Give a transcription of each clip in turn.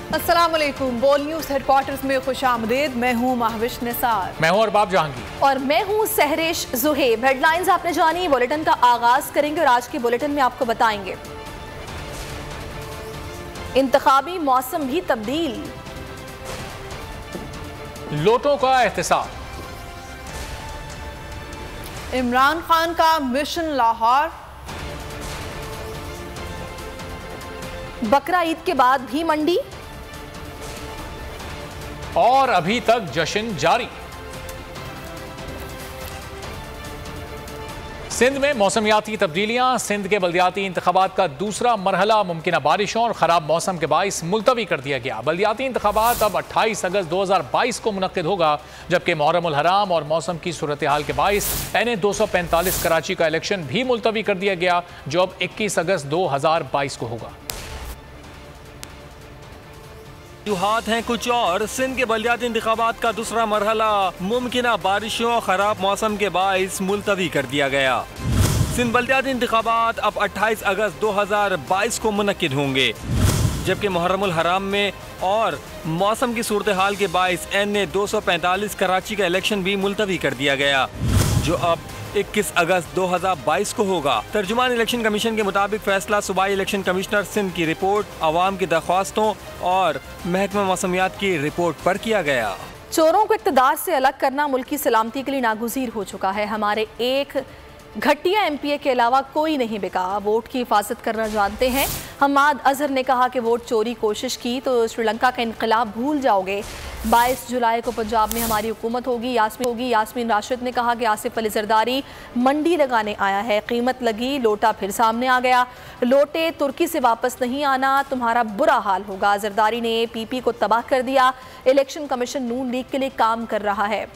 अस्सलामुअलैकुम। बोल news headquarters में खुशामदीद। मैं हूँ महविश निसार। मैं हूँ अरबाब जहांगीर और मैं हूँ सहरिश जुहेब। हेडलाइंस आपने जानी, बुलेटिन का आगाज करेंगे और आज के बुलेटिन में आपको बताएंगे इंतखाबी मौसम भी तब्दील, लोटों का एहतसाब, इमरान खान का मिशन लाहौर, बकरा ईद के बाद भी मंडी और अभी तक जश्न जारी। सिंध में मौसमियाती तब्दीलियां, सिंध के बल्दियाती इंतखाबात का दूसरा मरहला मुमकिन बारिशों और खराब मौसम के बाइस मुलतवी कर दिया गया। बल्दियाती इंतखाबात अब 28 अगस्त 2022 को मुनक्किद होगा, जबकि मुहर्रम उल हराम और मौसम की सूरत हाल के बाइस NA 245 कराची का इलेक्शन भी मुलतवी कर दिया गया, जो अब 21 अगस्त 2022 को होगा। वजूहात हैं कुछ और। सिंध के बल्दियाती इंतखाबात का दूसरा मरहला मुमकिन बारिशों और खराब मौसम के बाइस मुलतवी कर दिया गया। सिंध बल्दियाती इंतखाबात अब 28 अगस्त 2022 को मुनक्किद होंगे, जबकि मुहर्रम उल हराम में और मौसम की सूरत हाल के बाइस NA 245 कराची का इलेक्शन भी मुलतवी कर दिया गया, जो अब 21 अगस्त 2022 को होगा। तर्जुमान इलेक्शन कमीशन के मुताबिक फैसला सूबाई इलेक्शन कमिश्नर सिंध की रिपोर्ट, अवाम की दरख्वास्तों और महकमा मौसमियात की रिपोर्ट पर किया गया। चोरों को इक़्तिदार से अलग करना मुल्क की सलामती के लिए नागुज़ीर हो चुका है। हमारे एक घटिया MPA के अलावा कोई नहीं बिका। वोट की हिफाजत करना जानते हैं। हमाद अजहर ने कहा कि वोट चोरी कोशिश की तो श्रीलंका का इनकलाब भूल जाओगे। 22 जुलाई को पंजाब में हमारी हुकूमत होगी। यास्मीन राशिद ने कहा कि आसिफ अली जरदारी मंडी लगाने आया है, कीमत लगी, लोटा फिर सामने आ गया। लोटे तुर्की से वापस नहीं आना, तुम्हारा बुरा हाल होगा। जरदारी ने PP को तबाह कर दिया। इलेक्शन कमीशन नून लीग के लिए काम कर रहा है।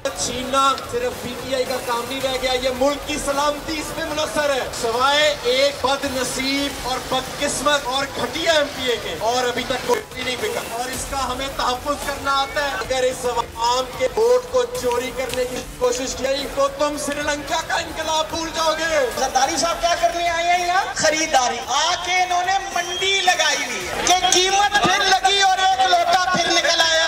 छीनना सिर्फ PTI का काम नहीं रह गया, ये मुल्क की सलामती इसमें मुनस्सर है, सवाए एक बदनसीब और बदकिस्मत और घटिया MPA के, और अभी तक कोई नहीं बिका और इसका हमें तहफ़्फ़ुज़ करना आता है। अगर इस आम के वोट को चोरी करने की कोशिश की तो तुम श्रीलंका का इनकलाब भूल जाओगे। जरदारी साहब क्या करने आए हैं यहाँ? खरीदारी। आके इन्होंने मंडी लगाई हुई है कि कीमत फिर लगी और एक लोटा फिर निकल आया।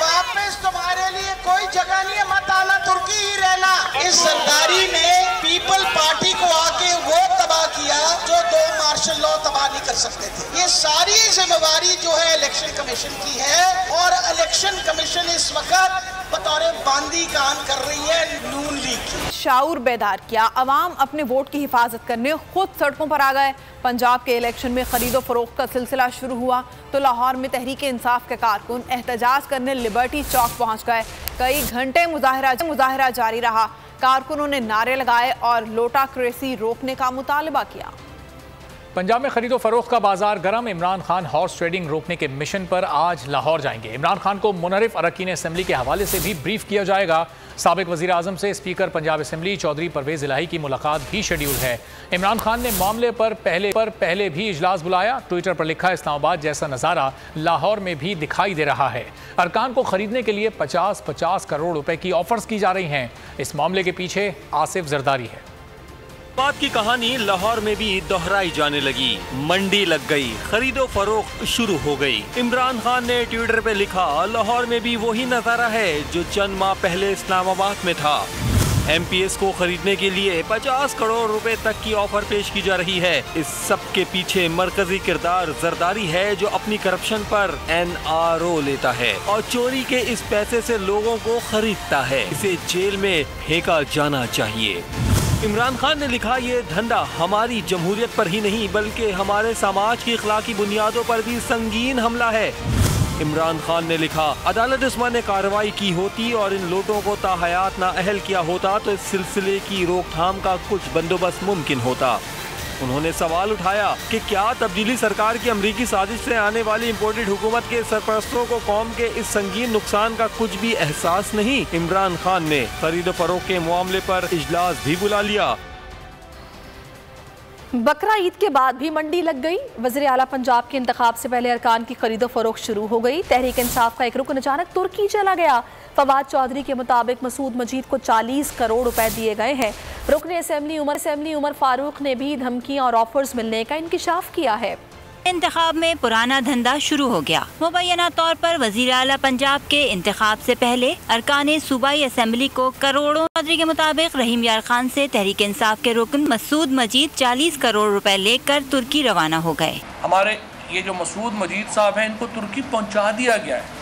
वापस तुम्हारे लिए कोई जगह नहीं है, मत आना, तुर्की ही रहना। इस सरदारी ने पीपल पार्टी को आके वो तबाह किया जो 2 मार्शल लॉ तबाह नहीं कर सकते थे। ये सारी जिम्मेवारी जो है इलेक्शन कमीशन की है, और इलेक्शन कमीशन इस वक्त बतौर बांदी काम कर रही है नून लीग की। शाऊर बेदार किया, अवाम अपने वोट की हिफाजत करने खुद सड़कों पर आ गए। पंजाब के इलेक्शन में खरीदो फरोख्त का सिलसिला शुरू हुआ तो लाहौर में तहरीक इंसाफ के कारकुन एहतजाज करने लिबर्टी चौक पहुंच गए। कई घंटे मुजाहरा जारी रहा। कारकुनों ने नारे लगाए और लोटा क्रेसी रोकने का मुतालबा किया। पंजाब में खरीदो फरोख्त का बाजार गरम। इमरान खान हॉर्स ट्रेडिंग रोकने के मिशन पर आज लाहौर जाएंगे। इमरान खान को मुनरिफ अरकान असम्बली के हवाले से भी ब्रीफ किया जाएगा। साबिक वज़ीर आज़म से स्पीकर पंजाब असम्बली चौधरी परवेज़ इलाही की मुलाकात भी शेड्यूल है। इमरान खान ने मामले पर पहले भी इजलास बुलाया। ट्विटर पर लिखा, इस्लामाबाद जैसा नज़ारा लाहौर में भी दिखाई दे रहा है। अरकान को खरीदने के लिए 50-50 करोड़ रुपए की ऑफर्स की जा रही हैं। इस मामले के पीछे आसिफ जरदारी है। बात की कहानी लाहौर में भी दोहराई जाने लगी। मंडी लग गई, खरीदो फरोख्त शुरू हो गई। इमरान खान ने ट्विटर पे लिखा, लाहौर में भी वही नजारा है जो चंद माह पहले इस्लामाबाद में था। MPS को खरीदने के लिए 50 करोड़ रुपए तक की ऑफर पेश की जा रही है। इस सब के पीछे मरकजी किरदार जरदारी है, जो अपनी करप्शन पर NRO लेता है और चोरी के इस पैसे से लोगों को खरीदता है। इसे जेल में फेंका जाना चाहिए। इमरान खान ने लिखा, ये धंधा हमारी जमहूरियत पर ही नहीं बल्कि हमारे समाज की अखलाकी बुनियादों पर भी संगीन हमला है। इमरान खान ने लिखा, अदालत इस माने कार्रवाई की होती और इन लोगों को ताहयात नाअहल किया होता तो इस सिलसिले की रोकथाम का कुछ बंदोबस्त मुमकिन होता। उन्होंने सवाल उठाया कि क्या तब्दीली सरकार की अमरीकी साजिश से आने वाली इम्पोर्टेड हुकूमत के सरपरस्तों को कौम के इस संगीन नुकसान का कुछ भी एहसास नहीं। इमरान खान ने खरीदो फरोख्त के मामले पर इजलास भी बुला लिया। बकरा ईद के बाद भी मंडी लग गई। वज़ीर आला पंजाब के इंतखाब से पहले अरकान की खरीदो फरोख्त शुरू हो गई। तहरीक इंसाफ का एक रुकन अचानक तुर्की चला गया। फवाद चौधरी के मुताबिक मसूद मजीद को 40 करोड़ रुपए दिए गए हैं। रुकन असेंबली उमर फारूक ने भी धमकियां और ऑफर्स मिलने का इंकिशाफ किया है। इंतखाब में पुराना धंधा शुरू हो गया। मुबैना तौर पर वजीर आला पंजाब के इंतखाब से पहले अरकान सूबाई असेंबली को करोड़ों। चौधरी के मुताबिक रहीम यार खान से तहरीक इंसाफ के रुकन मसूद मजीद 40 करोड़ रुपए लेकर तुर्की रवाना हो गए। हमारे ये जो मसूद मजीद साहब हैं, इनको तुर्की पहुंचा दिया गया है।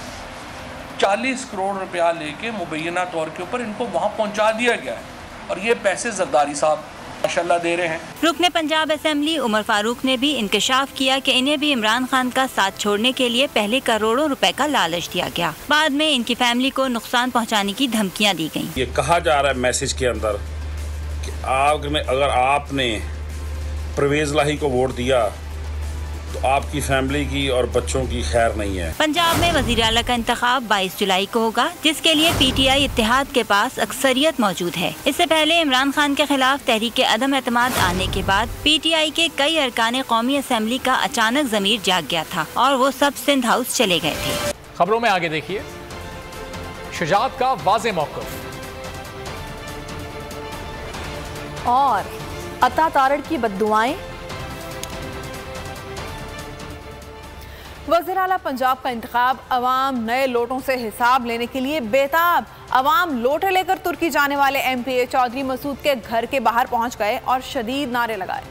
40 करोड़ रुपया लेके मुबैना तौर के ऊपर इनको वहाँ पहुंचा दिया गया है और ये पैसे जरदारी साहब माशाल्लाह दे रहे हैं। रुकने पंजाब असेंबली उमर फारूक ने भी इंकशाफ किया कि इन्हें भी इमरान खान का साथ छोड़ने के लिए पहले करोड़ों रुपए का लालच दिया गया, बाद में इनकी फैमिली को नुकसान पहुंचाने की धमकियां दी गईं। ये कहा जा रहा है मैसेज के अंदर कि अगर आपने परवेज लाही को वोट दिया तो आपकी फैमिली की और बच्चों की खैर नहीं है। पंजाब में वज़ीर आला का इंतखाब 22 जुलाई को होगा, जिसके लिए पीटीआई इत्तेहाद के पास अक्सरियत मौजूद है। इससे पहले इमरान खान के खिलाफ तहरीक अदम एतमाद आने के बाद पीटीआई के कई अरकान कौमी असेंबली का अचानक ज़मीर जाग गया था और वो सब सिंध हाउस चले गए थे। खबरों में आगे देखिए, शुजात का वाज़े मौक़िफ़ और अता तारड़ की बद्दुआएं। वज़ीर आला पंजाब का इंतखाब, अवाम नए लोटों से हिसाब लेने के लिए बेताब। अवाम लोटे लेकर तुर्की जाने वाले एमपीए चौधरी मसूद के घर के बाहर पहुंच गए और शदीद नारे लगाए।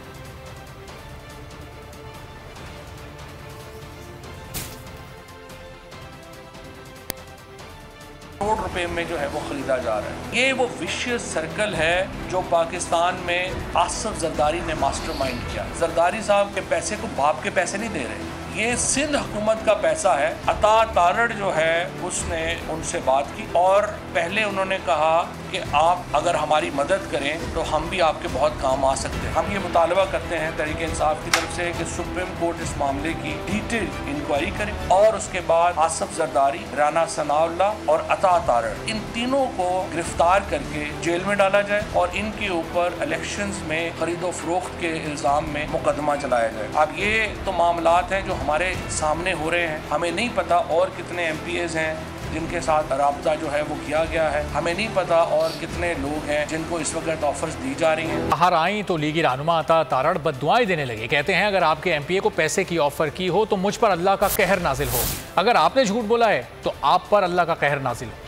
करोड़ रुपए में जो है वो खरीदा जा रहा है। ये वो विशियस सर्कल है जो पाकिस्तान में आसिफ जरदारी ने मास्टरमाइंड किया। जरदारी साहब के पैसे को बाप के पैसे नहीं दे रहे, ये सिंध हुकूमत का पैसा है। अता तारड़ जो है उसने उनसे बात की और पहले उन्होंने कहा कि आप अगर हमारी मदद करें तो हम भी आपके बहुत काम आ सकते हैं। हम ये मुतालबा करते हैं तहरीक इंसाफ की तरफ से कि सुप्रीम कोर्ट इस मामले की डिटेल इंक्वायरी करे और उसके बाद आसिफ जरदारी, राना सनाउल्लाह और अता तारड़, इन तीनों को गिरफ्तार करके जेल में डाला जाए और इनके ऊपर इलेक्शंस में खरीदो फरोख्त के इल्ज़ाम में मुकदमा चलाया जाए। अब ये तो मामलात हैं जो हमारे सामने हो रहे हैं। हमें नहीं पता और कितने एमपीएज हैं जिनके साथ राब्ता जो है वो किया गया है। हमें नहीं पता और कितने लोग हैं जिनको इस वक्त ऑफर्स दी जा रही हैं। बाहर आई तो लीगी रहनुमा अता तारड़ बद्दुआएं देने लगे। कहते हैं अगर आपके एमपीए को पैसे की ऑफर की हो तो मुझ पर अल्लाह का कहर नाजिल हो, अगर आपने झूठ बोला है तो आप पर अल्लाह का कहर नाजिल हो।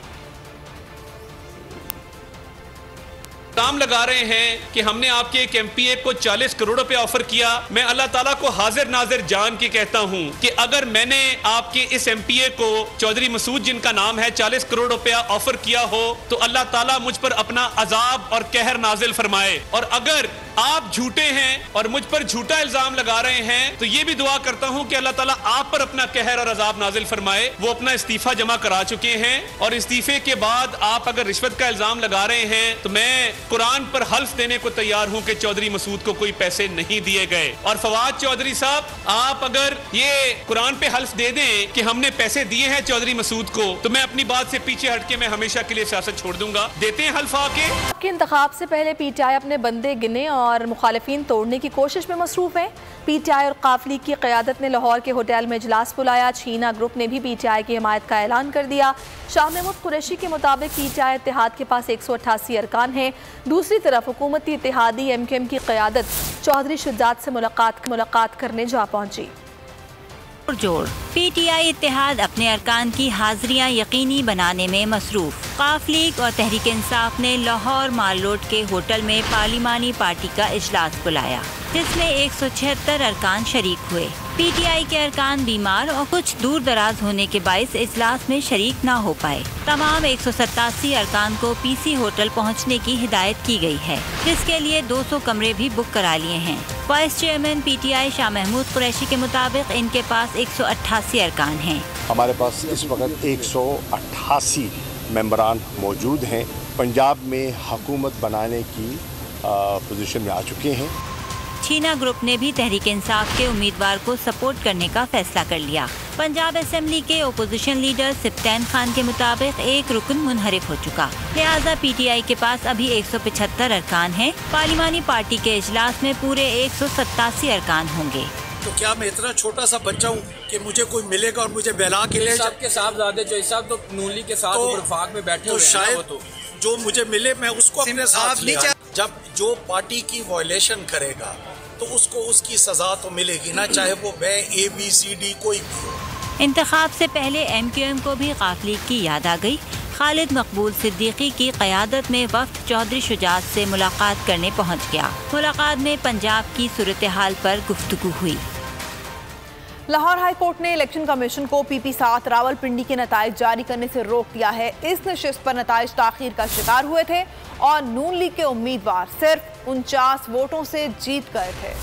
इल्जाम लगा रहे हैं कि हमने आपके एक एमपीए को 40 करोड़ रुपए ऑफर किया। मैं अल्लाह ताला को हाजिर नाजिर जान के कहता हूं कि अगर मैंने आपके इस एमपीए को चौधरी मसूद जिनका नाम है 40 करोड़ रुपया ऑफर किया हो तो अल्लाह ताला मुझ पर अपना अजाब और कहर नाजिल फरमाए। और अगर आप झूठे हैं और मुझ पर झूठा इल्जाम लगा रहे हैं तो ये भी दुआ करता हूं कि अल्लाह ताला आप पर अपना कहर और अजाब नाजिल फरमाए। वो अपना इस्तीफा जमा करा चुके हैं और इस्तीफे के बाद आप अगर रिश्वत का इल्जाम लगा रहे हैं तो मैं कुरान पर हल्फ देने को तैयार हूं कि चौधरी मसूद को कोई पैसे नहीं दिए गए। और फवाद चौधरी साहब, आप अगर ये कुरान पे हल्फ दे दें कि हमने पैसे दिए हैं चौधरी मसूद को तो मैं अपनी बात से पीछे हटके मैं हमेशा के लिए सियासत छोड़ दूंगा। देते हैं हल्फ आके। इंतखाब से पहले पीटीआई अपने बंदे गिने और मुखालिफिन तोड़ने की कोशिश में मसरूफ है। पीटीआई और काफली की क़यादत ने लाहौर के होटल में इजलास बुलाया। छीना ग्रुप ने भी पीटीआई की हिमायत का ऐलान कर दिया। शाह महमूद कुरैशी के मुताबिक पीटीआई इत्तेहाद के पास 188 अरकान हैं। दूसरी तरफ हुकूमती इत्तेहादी एमकेएम की क़यादत चौधरी शुजात से मुलाकात करने जा पहुंची। जोड़ पीटीआई इत्तेहाद अपने अरकान की हाजिरियां यकीनी बनाने में मसरूफ। काफ लीग और तहरीक इंसाफ ने लाहौर माल रोड के होटल में पार्लिमानी पार्टी का इजलास बुलाया जिसमें 176 अरकान शरीक हुए। पीटीआई के अरकान बीमार और कुछ दूर दराज होने के बायस इजलास में शरीक न हो पाए। तमाम 187 अरकान को पीसी होटल पहुंचने की हिदायत की गई है जिसके लिए 200 कमरे भी बुक करा लिए हैं। Vice chairman PTI Shah Mahmood Qureshi के मुताबिक इनके पास 188 अरकान हैं। हमारे पास इस वक्त 188 मेंबरान मौजूद हैं। पंजाब में हुकूमत बनाने की पोजीशन में आ चुके हैं। छीना ग्रुप ने भी तहरीक इंसाफ के उम्मीदवार को सपोर्ट करने का फैसला कर लिया। पंजाब असेंबली के ओपोजिशन लीडर सिफ्तैन खान के मुताबिक एक रुकन मुनहरिफ हो चुका, लिहाजा पीटीआई के पास अभी 175 अरकान हैं। पार्लिमानी पार्टी के इजलास में पूरे 187 अरकान होंगे। तो क्या मैं इतना छोटा सा बच्चा हूँ कि मुझे कोई मिलेगा और मुझे बहला के ले सबके साहबजादे जो साहब तो नूली के साथ वफाक में बैठे हुए हैं। शायद जो मुझे मिले मैं उसको अपने साथ ले। जब जो पार्टी की वायलेशन करेगा तो उसको उसकी सजा तो मिलेगी ना, चाहे वो ABCD कोई भी। इंतखाब से पहले MQM को भी काफिले की याद आ गई। खालिद मकबूल सिद्दीकी की क़यादत में वफ़द चौधरी शुजात से मुलाकात करने पहुँच गया। मुलाकात में पंजाब की सूरत हाल पर गुफ्तगू हुई। लाहौर हाई कोर्ट ने इलेक्शन कमीशन को PP7 रावलपिंडी के नताइज जारी करने से रोक दिया है। इस नशिस्त पर नताइज ताखीर का शिकार हुए थे और नून लीग के उम्मीदवार सिर्फ 49 वोटों से जीत गए थे।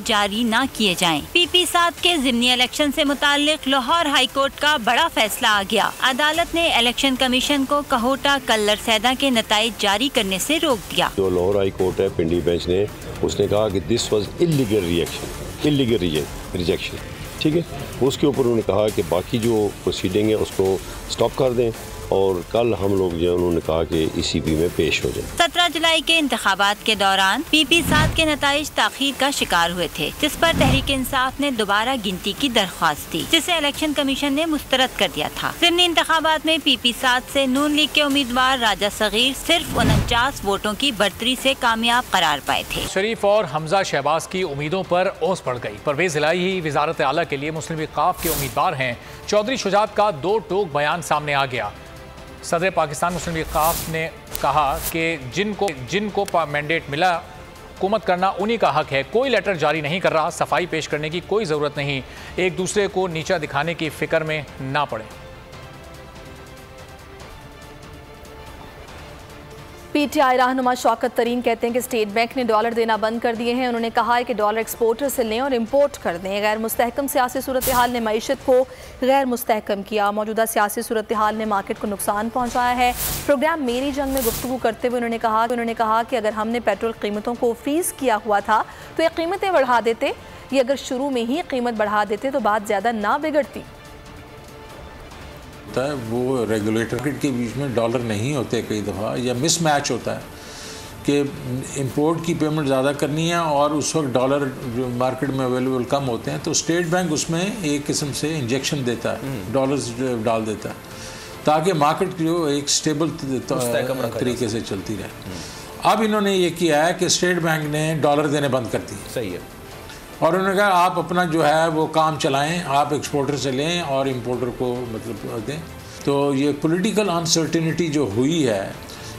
जारी न किए जाएं। PP7 के ज़िमनी इलेक्शन से मुताल्लिक लाहौर हाई कोर्ट का बड़ा फैसला आ गया। अदालत ने इलेक्शन कमीशन को कहोटा कल्लर सैदा के नताइज जारी करने से रोक दिया। जो लाहौर हाई कोर्ट है पिंडी बेंच ने, उसने कहा कि दिस वाज इल्लीगल रिजेक्शन, ठीक है। उसके ऊपर उन्होंने कहा कि बाकी जो प्रोसीडिंग है उसको स्टॉप कर दें और कल हम लोग जो उन्होंने कहा कि ECB में पेश हो जाए। 17 जुलाई के इंतखाबात के दौरान PP7 के नताइज ताखीर का शिकार हुए थे, जिस पर तहरीक इंसाफ ने दोबारा गिनती की दरख्वास्त दी, जिसे इलेक्शन कमीशन ने मुस्तरद कर दिया था। ज़िमनी इंतखाबात में PP7 से नून लीग के उम्मीदवार राजा सगीर सिर्फ 49 वोटों की बढ़तरी से कामयाब करार पाए थे। शरीफ और हमजा शहबाज की उम्मीदों पर ओस पड़ गई। परवेज इलाही वजारत आला के लिए मुस्लिम लीग काफ के उम्मीदवार हैं। चौधरी शुजात का 2 टोक बयान सामने आ गया। सदर पाकिस्तान मुस्लिम लीग काफ ने कहा कि जिनको मैंडेट मिला हुकूमत करना उन्हीं का हक है, कोई लेटर जारी नहीं कर रहा, सफाई पेश करने की कोई ज़रूरत नहीं, एक दूसरे को नीचा दिखाने की फिक्र में ना पड़े। PTI रहनुमा शौकत तरीन कहते हैं कि स्टेट बैंक ने डॉलर देना बंद कर दिए हैं। उन्होंने कहा है कि डॉलर एक्सपोर्टर से लें और इंपोर्ट कर दें। गैर मुस्तहकम सियासी सूरत हाल ने मईशत को गैर मुस्तहकम किया। मौजूदा सियासी सूरत हाल ने मार्केट को नुकसान पहुंचाया है। प्रोग्राम मेरी जंग में गुफ्तगू करते हुए उन्होंने कहा कि अगर हमने पेट्रोल कीमतों को फ्रीज किया हुआ था तो ये कीमतें बढ़ा देते, ये अगर शुरू में ही कीमत बढ़ा देते तो बात ज़्यादा ना बिगड़ती। वो रेगुलेटर के बीच में डॉलर नहीं होते, कई दफ़ा या मिसमैच होता है कि इंपोर्ट की पेमेंट ज़्यादा करनी है और उस वक्त डॉलर जो मार्केट में अवेलेबल कम होते हैं, तो स्टेट बैंक उसमें एक किस्म से इंजेक्शन देता है, डॉलर्स डाल देता है ताकि मार्केट जो एक स्टेबल तरीके से चलती रहे। अब इन्होंने ये किया है कि स्टेट बैंक ने डॉलर देने बंद कर दिए। सही है। और उन्होंने कहा आप अपना जो है वो काम चलाएं, आप एक्सपोर्टर से लें और इंपोर्टर को मतलब दें। तो ये पॉलिटिकल अनसर्टेनिटी जो हुई है,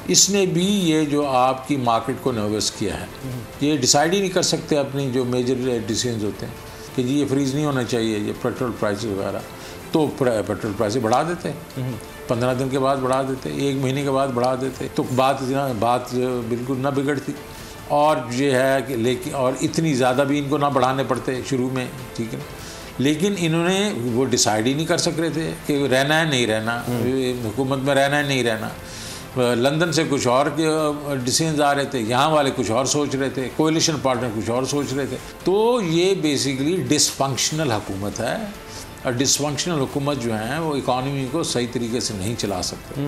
इसने भी ये जो आपकी मार्केट को नर्वस किया है। ये डिसाइड ही नहीं कर सकते अपनी जो मेजर डिसीजंस होते हैं कि जी ये फ्रीज़ नहीं होना चाहिए, ये पेट्रोल प्राइस वगैरह, तो पेट्रोल प्राइस बढ़ा देते, 15 दिन के बाद बढ़ा देते, 1 महीने के बाद बढ़ा देते, तो बात बिल्कुल ना बिगड़ती। और ये है कि लेकिन और इतनी ज़्यादा भी इनको ना बढ़ाने पड़ते शुरू में, ठीक है। लेकिन इन्होंने वो डिसाइड ही नहीं कर सक रहे थे कि रहना है नहीं रहना, हुकूमत में रहना है नहीं रहना। लंदन से कुछ और डिसीजन आ रहे थे, यहाँ वाले कुछ और सोच रहे थे, कोalition पार्टनर कुछ और सोच रहे थे। तो ये बेसिकली डिसफंक्शनल हुकूमत है और डिसफंक्शनल हुकूमत जो है वो इकॉनमी को सही तरीके से नहीं चला सकते।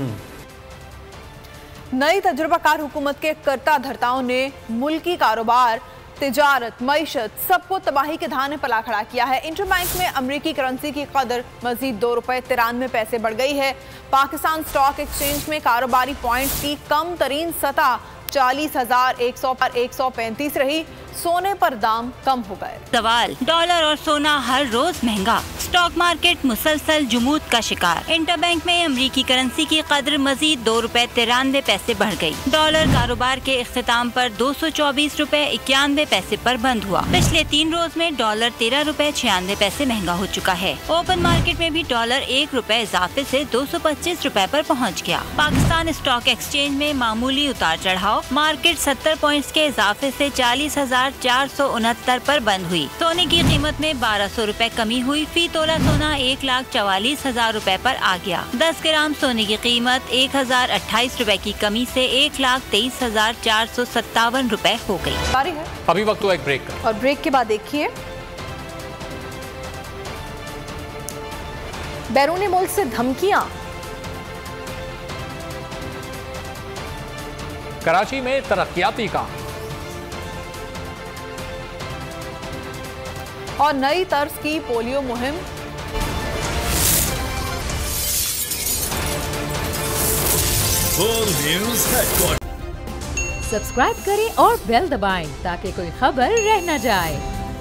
नई तजुर्बाकार हुकूमत के करता धर्ताओं ने मुल्की कारोबार, तिजारत, मईशत सबको तबाही के धाने पला खड़ा किया है। इंटरबैंक में अमरीकी करेंसी की कदर मजीद ₹2.93 बढ़ गई है। पाकिस्तान स्टॉक एक्सचेंज में कारोबारी पॉइंट की कम तरीन सतह 40,135 रही। सोने पर दाम कम हो गए। सवाल, डॉलर और सोना हर रोज महंगा, स्टॉक मार्केट मुसलसल जुमूद का शिकार। इंटरबैंक में अमरीकी करेंसी की कदर मजीद ₹2.93 बढ़ गई। डॉलर कारोबार के इख्तिताम पर $224.91 पर बंद हुआ। पिछले 3 रोज में डॉलर ₹13.96 महंगा हो चुका है। ओपन मार्केट में भी डॉलर ₹1 इजाफे से ₹225 पर पहुँच गया। पाकिस्तान स्टॉक एक्सचेंज में मामूली उतार चढ़ाव, मार्केट 70 पॉइंट्स के इजाफे से 40,469 पर बंद हुई। सोने की कीमत में ₹1200 कमी हुई। फी तोला सोना ₹1,44,000 पर आ गया। 10 ग्राम सोने की कीमत ₹1,028 की कमी से ₹1,23,457 हो गई। अभी वक्त हुआ एक ब्रेक का, और ब्रेक के बाद देखिए, बैरूनी मुल्क से धमकियां। कराची में तरक्याती काम और नई तर्ज की पोलियो मुहिम। Full News Headquarters। सब्सक्राइब करें और बेल दबाएं ताकि कोई खबर रह न जाए।